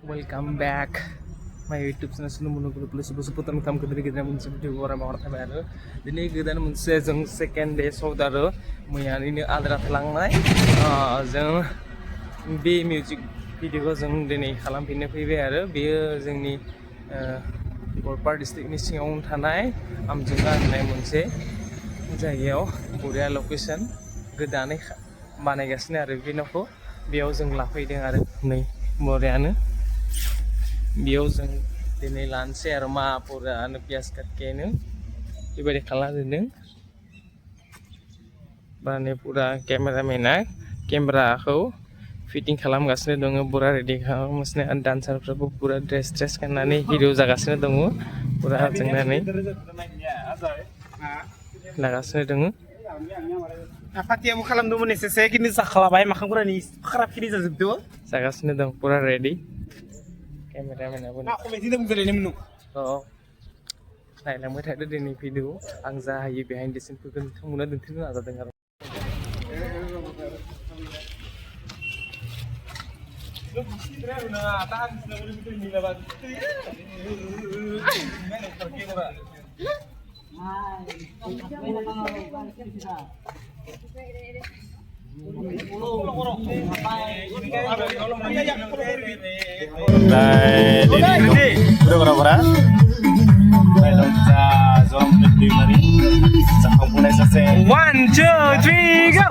Welcome back my YouTube channel sunu menunggu plus sebutan kam kediri kita moncel video orang orang baru. Ini kita moncel jeng second day saudara. Muyan ini adra telangnai. Jeng B music video jeng dini kalam pindah pibe ada. Biar jeng ni Golpar district ni singaung tanai. Amjunga tanai moncel. Jaya Korea location. Gedane baनायगासिनो आरो बिनोखौ बेयाव जों लाफैदों आरो नै Mariano बेयाव जों दिनै लानोसै आरो मापुरानो पियास काटकेनो बेबायदि खालामदों बाने पुरा केमेरामेना केमेराखौ फिटिं खालामगासिनो दङ पुरा रेडि खालामगासिनो आरो डान्सारफ्राबो पुरा ड्रेस गाननानै भिडिअ जागासिनो दङ पुरा जोंनानै लागासिनो दङ Apatya mau kalam dulu nih, saya kini saklabai makan kurang nih, kerap kini jatuh tuh. Saya kasih nih dong, pura ready. Kameramen apa nih? Aku masih dalam jalan menu. Oh, nah, lama tadi ada di video, angza hayi behind the scene pun kamu nanti tuh ada dengar. One, two, three, go!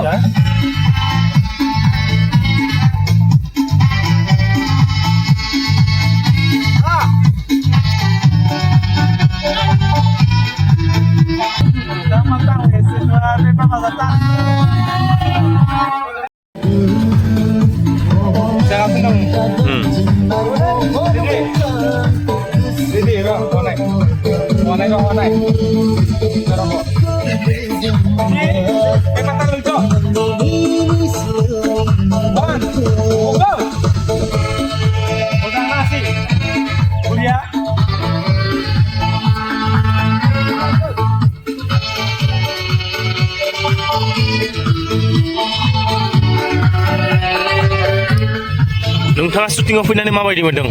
Nunggu syuting of ini apa di Bandung?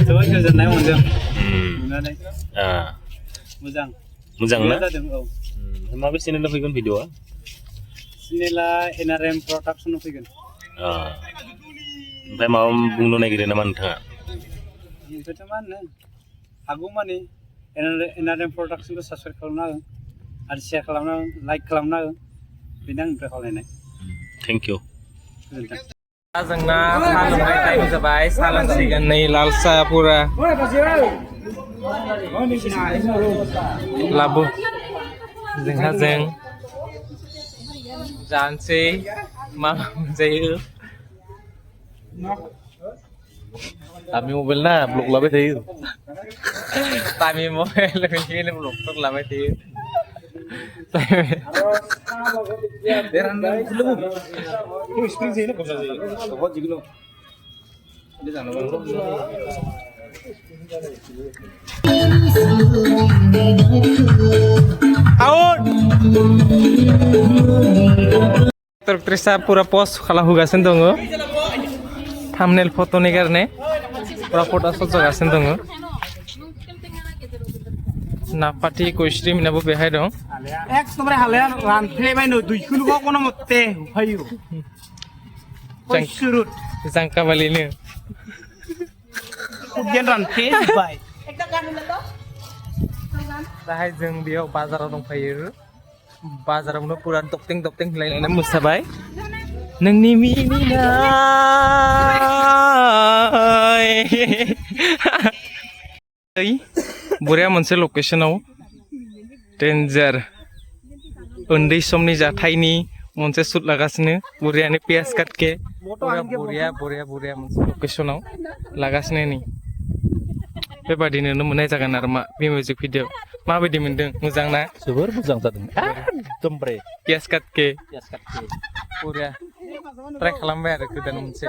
Coba kerjanya Bandung. Mujang lah. Sama bis ini nafikun video. Sinilah NRM Production nafikun. Sampai mau bunuh negeri nama ntah. Itu mana? Aku mana? NRM Production itu subscribe kalau nak, ada share kalau nak, like kalau nak, bintang berapa ini? Thank you. जोंना साहा लोंनाय time जाबाय साहा लोंसिगोन नै लाल साहा पुरा लाबो जोंहा जों जानोसै मा मोनजायो दामी मबाइल ना ब्लग लाबाय थायो दामी मबाइल बेनिखायनो ब्लगफोर लाबाय थायो Terkesa pura pos kalau hugasin dong, thumbnail foto nih karena pura foto sojogasin dong. Napati kuistri mina bu behai dong. Ek nomor halian rantai main do ikut gua kono motte, hayu. Surut. Jangka bali ini. Ujian rantai baik. Dahai jeng dia bazar dong fayu. Bazar mana pura topting lain musabai. Neng nimi nai. Buria मोनसे लकेशनाव डेन्जार उन्दै समनि जाथायनि मोनसे shoot लागासिनो बुरियानो पियास काटके बुरिया मोनसे लकेशनाव लागासिनो नै बेबादिनो मोननाय जागोन आरो मा बे मिउजिक भिडिअ माबायदि मोनदों मोजां ना जोबोर मोजां जादों एकदम ब्रे पियास काटके बुरिया ट्राइ खालामबाय आरो गोदान मोनसे